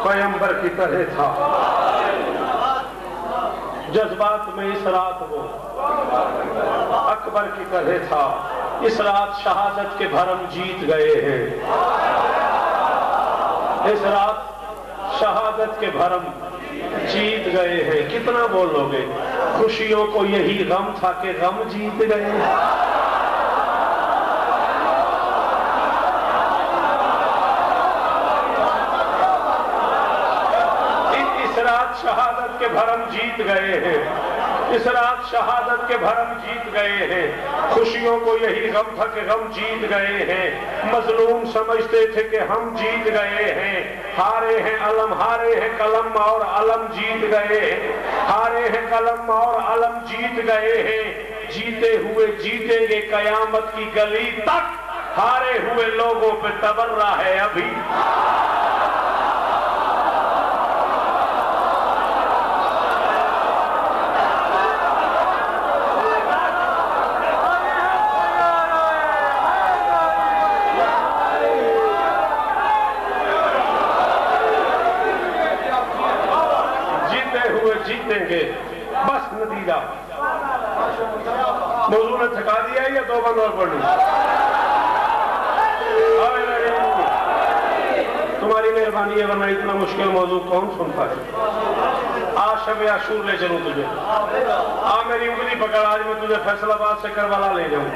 پیغمبر کی طرح تھا، جذبات میں اس رات وہ اکبر کی طرح تھا، اس رات شہادت کے بھرم جیت گئے ہیں، اس رات شہادت کے بھرم جیت گئے ہیں۔ کتنا بولو گے؟ خوشیوں کو یہی غم تھا کہ غم جیت گئے ہیں۔ اس رات شہادت کے بھرم جیت گئے ہیں، اس رات شہادت کے بھرم جیت گئے ہیں، خوشیوں کو یہی غم تھا کہ غم جیت گئے ہیں، مظلوم سمجھتے تھے کہ ہم جیت گئے ہیں، ہارے ہیں علم، ہارے ہیں قلم اور علم جیت گئے ہیں، ہارے ہیں قلم اور علم جیت گئے ہیں، جیتے ہوئے جیتیں گے قیامت کی گلی تک، ہارے ہوئے لوگوں پہ تبرہ ہے ابھی۔ جیتیں گے بس نتیجہ۔ موضوع نے تھکا دیا ہے یا دو بند اور پڑھ لوں؟ تمہاری مہربانی ہے، ورنہ اتنا مشکل موضوع کون سنتا ہے؟ آج شب عاشور لے چلوں تجھے، میری انگلی پکڑ، آج میں تجھے فیصل آباد سے کربلا لے جاؤں،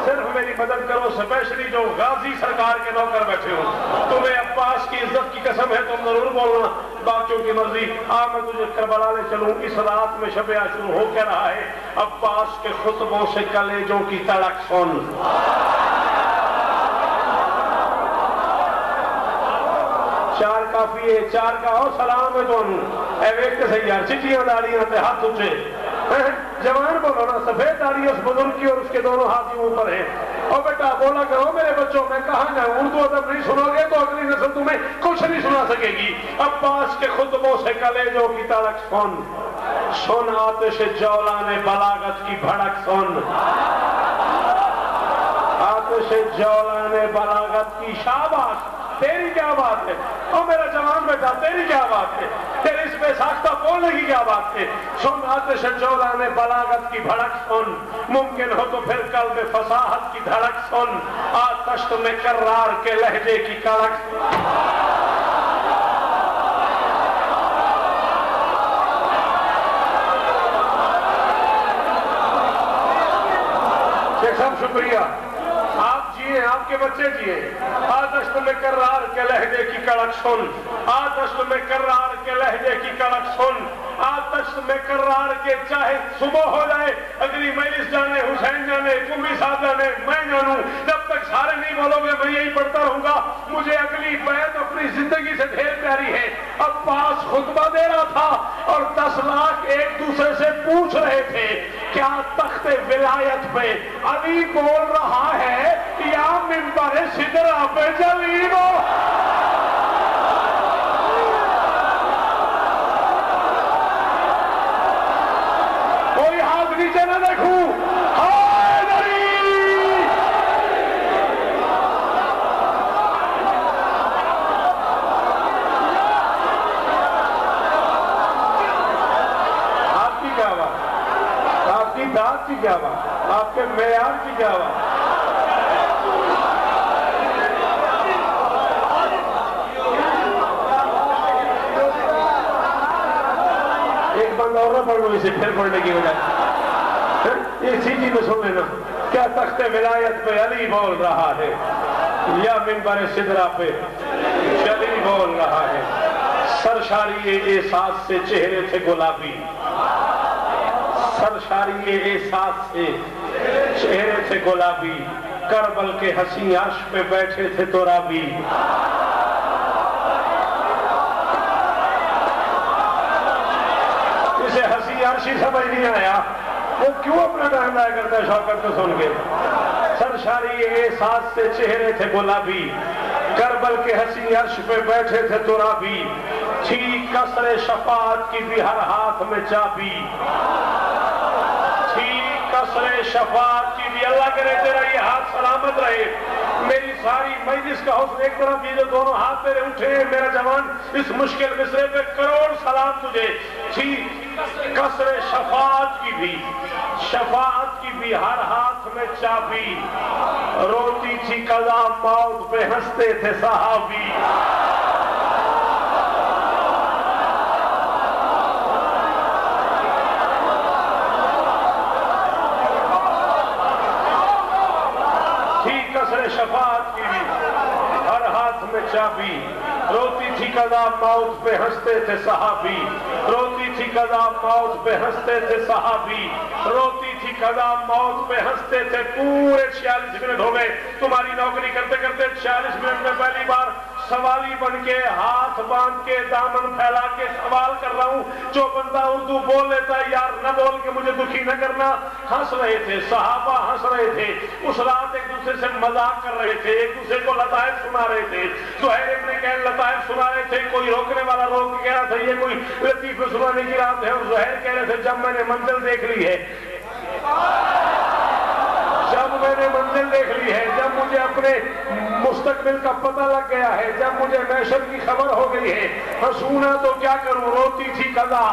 صرف میری مدد کرو، اسپیشلی جو غازی سرکار کے نوکر بیٹھے ہو، تمہیں عباس کی عزت کی قسم ہے، تم ضرور بولنا، باقیوں کی مرضی، میں تجھے کربلا لے چلوں۔ اس رات میں شب عاشور ہو کیا رہا ہے؟ عباس کے خطبوں سے کلیجوں کی تڑک سن، چار کافی ہے، چار کا ہو سلام ہے دونوں، اے ویکتے سے یار چٹیاں داڑیاں تے ہاتھ اٹھے، جوان بولو نا، سفید داڑھی اس بزرگ کی اور اس کے دونوں ہاتھ اوپر ہیں، اور بیٹا بولا کرو میرے بچوں، میں کہاں جاؤں؟ اردو ادب نہیں سنو گے تو اگلی نسل تمہیں کچھ نہیں سنا سکے گی۔ عباس کے خطبوں سے کلیجوں کی تڑک سن، سن آتش جولان بلاغت کی بھڑک سن، آتش جولان بلاغت کی شاباش، تیری کیا بات ہے؟ اور میرا جوان بیٹا تیری کیا بات ہے؟ تیرے اس بے ساختہ بولنے کی کیا بات ہے؟ سن آتش جولان بلاغت کی بھڑک سن، ممکن ہو تو پھر قلب فصاحت کی دھڑک سن، آتش میں کرار کے لہجے کی کڑک سن۔ شیخ صاحب شکریہ، آپ جیے، آپ کے بچے جیے۔ آتش میں کرار کے لہجے کی کڑک سن، آتش میں کرار کے لہجے کی کڑک سن، آتش میں کرار کے چاہے صبح ہو جائے، اگلی مجلس جانے، حسین جانے، قمی صاحب جانے، میں جانوں، جب تک سارے نہیں بولو گے میں یہی پڑھتا رہوں گا۔ مجھے اگلی بیعت اپنی زندگی سے ڈھیر پیاری ہے۔ عباس خطبہ دے رہا تھا اور 10 لاکھ ایک دوسرے سے پوچھ رہے تھے کیا تخت ولایت پہ علی بول رہا ہے یا منبر سدرہ پہ جلیل ہو؟ کوئی ہاتھ نیچے نہ دیکھوں، کی کیا بات، آپ کے معیار کی کیا بات۔ ایک بند اور نہ پڑھ لو اسے پھر پڑھنے کی وجہ، اسی چیز میں سن لینا، کیا تخت ولایت پہ علی بول رہا ہے یا منبر سدرہ پہ علی بول رہا ہے؟ سرشاری احساس سے چہرے تھے گلابی، سرشاری احساس سے چہرے تھے گلابی، کربل کے حسین عرش پہ بیٹھے تھے ترابی۔ اسے حسین عرشی سمجھ نہیں آیا، وہ کیوں اپنا ٹائم ضائع کرتا ہے شوکت کو سن کے؟ سرشاری احساس سے چہرے تھے گلابی، کربل کے حسین عرش پہ بیٹھے تھے ترابی، تھی کسر شفاعت کی بھی ہر ہاتھ میں چابی، कसरे शफात की भी। अल्लाह करे तेरा ये हाथ सलामत रहे, मेरी सारी मजलिस का हुस्न एक तरफ, ये जो दोनों हाथ तेरे उठे हैं मेरा जवान, इस मुश्किल मिसरे पे करोड़ सलाम तुझे। थी कसरे शफात की भी, शफात की भी, हर हाथ में चाबी, रोती थी कज़ा मौत पे हंसते थे सहाबी। शफात की भी, हर हाथ में चाबी, रोती थी कज़ा मौत पे हंसते थे सहाबी, रोती थी कज़ा मौत पे हंसते थे सहाबी, रोती थी कज़ा मौत पे हंसते थे। पूरे 46 मिनट हो गए तुम्हारी नौकरी करते करते। 46 मिनट में पहली बार सवाली बन के हाथ बांध के दामन फैला के सवाल कर रहा हूं। जो बंदा उर्दू बोल लेता है यार न बोल के मुझे दुखी न करना। हंस रहे थे सहाबा, हंस रहे थे उस रात, एक दूसरे से मजाक कर रहे थे, एक दूसरे को लताइफ सुना रहे थे। ज़ुहैर इब्न कैन लताइफ सुना रहे थे, कोई रोकने वाला रोक के कह रहा था ये कोई लतीफे सुनाने की रात है, और ज़ुहैर कह रहे थे जब मैंने मंजिल देख ली है, जब मैंने मंजिल देख ली है, जब मुझे अपने मुस्तकबिल का पता लग गया है, जब मुझे मैशर की खबर हो गई है, हंसूना तो क्या करूं। रोती थी कज़ा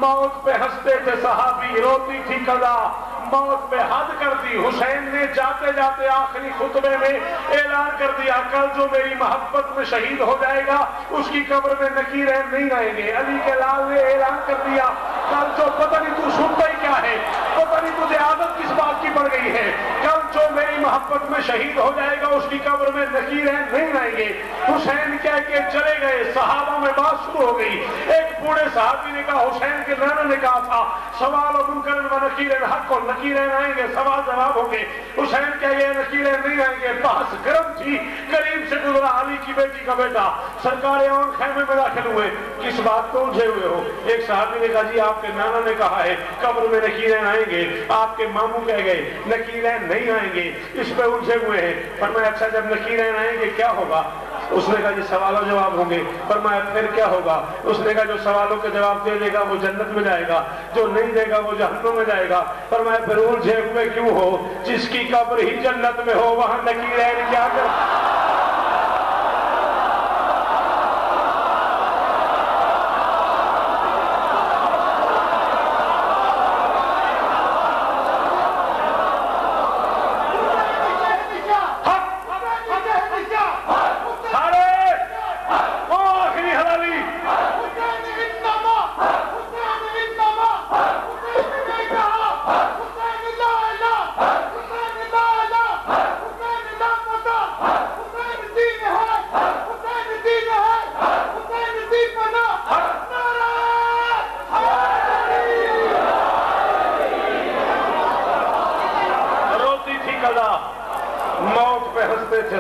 मौत पे हंसते थे सहाबी, रोती थी कज़ा मौत पे हद कर दी। हुसैन ने जाते जाते आखिरी खुतबे में ऐलान कर दिया कल जो मेरी मोहब्बत में शहीद हो जाएगा उसकी कब्र में नकीरें नहीं आएंगे। अली के लाल ने ऐलान कर दिया कल जो, पता नहीं तू सुनता ही क्या है, पता नहीं तुझे आदत किस बात की पड़ गई है, कल जो मेरी मोहब्बत में शहीद हो जाएगा उसकी कब्र में नकीरें नहीं आएंगे। हुसैन कह के चले गए, सहाबा में बात शुरू हो गई। एक बूढ़े साहबी ने कहा, हुसैन के नाना ने कहा था सवाल और मुनकर व नकीरें हक और नकीरें आएंगे, सवाल जवाब होंगे। हुसैन कह गए नकीरें नहीं आएंगे। बहस गर्म थी, करीब से गुजरा अली की बेटी का बेटा, सरकार और खैमे में दाखिल हुए। किस बात को उलझे हुए हो? एक साहबी ने कहा जी आपके नाना ने कहा है कब्र में नकीरें आएंगे, आपके मामू कह गए नकीरें नहीं आएंगे, इस पे उलझे हुए हैं। फरमाया अच्छा जब नकीरें आएंगे क्या होगा? उसने कहा जी सवालों जवाब होंगे। फरमाया फिर क्या होगा? उसने कहा जो सवालों के जवाब दे देगा वो जन्नत में जाएगा, जो नहीं देगा वो जहन्नुम में जाएगा। फरमाया फिर उलझे हुए क्यों हो? जिसकी कब्र ही जन्नत में हो वहां नकीरें क्या कर।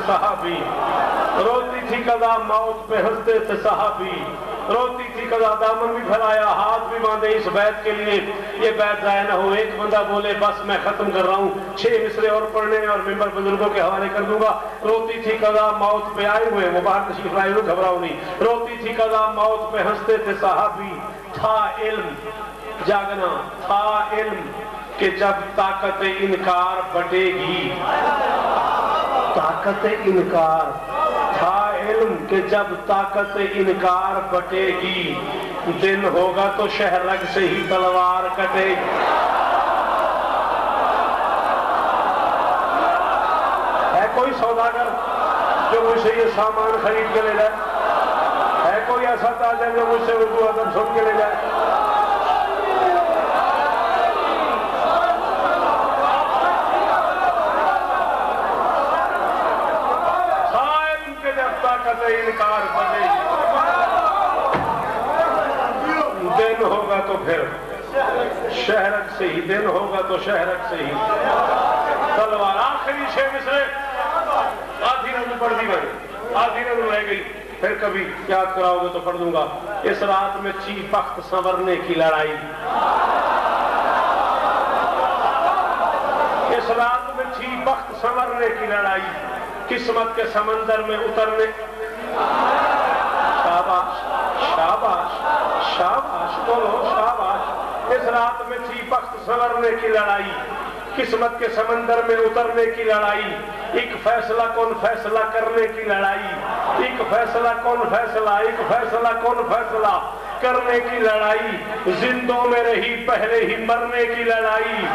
सहाबी रोती थी कज़ा मौत पे हंसते थे सहाबी, रोती थी कज़ा दामन भी फैलाया हाथ भी बांधे इस बैत के लिए ये बैत जाया ना हो। एक बंदा बोले बस मैं खत्म कर रहा हूँ, 6 मिसरे और पढ़ने और मिंबर बुजुर्गों के हवाले कर दूंगा। रोती थी कज़ा मौत पे आए हुए वो बाहर तशरीफ लाए हुए, घबराओ नहीं। रोती थी कज़ा मौत पे हंसते थे सहाबी, था इल्म जागना, था इल्म कि जब ताकत इनकार बटेगी, ताकत इनकार था इल्म कि जब ताकत इनकार बटेगी, दिन होगा तो शहरग से ही तलवार कटेगी। है कोई सौदागर जो मुझसे ये सामान खरीद के ले जाए? है कोई ऐसा ताजर जो मुझसे उर्दू अदब सुन के ले जाए? इनकार बनेगी, दिन होगा तो फिर शहरक से ही, दिन होगा तो शहरक से ही तलवार। आखिरी 6 मिसरे आधी रंग पढ़ दी मैंने, आधी रंग रह गई, फिर कभी याद कराओगे तो पढ़ दूंगा। इस रात में थी बख्त संवरने की लड़ाई, इस रात में थी बख्त संवरने की लड़ाई, किस्मत के समंदर में उतरने। शाबाश शाबाश शाबाश बोलो शाबाश। इस रात में थी बख्त संवरने की लड़ाई, قسمت کے سمندر میں اترنے کی لڑائی، ایک فیصلہ کون فیصلہ کرنے کی لڑائی، ایک فیصلہ کون فیصلہ، ایک فیصلہ کون فیصلہ کرنے کی لڑائی، زندوں میں رہی پہلے ہی مرنے کی لڑائی،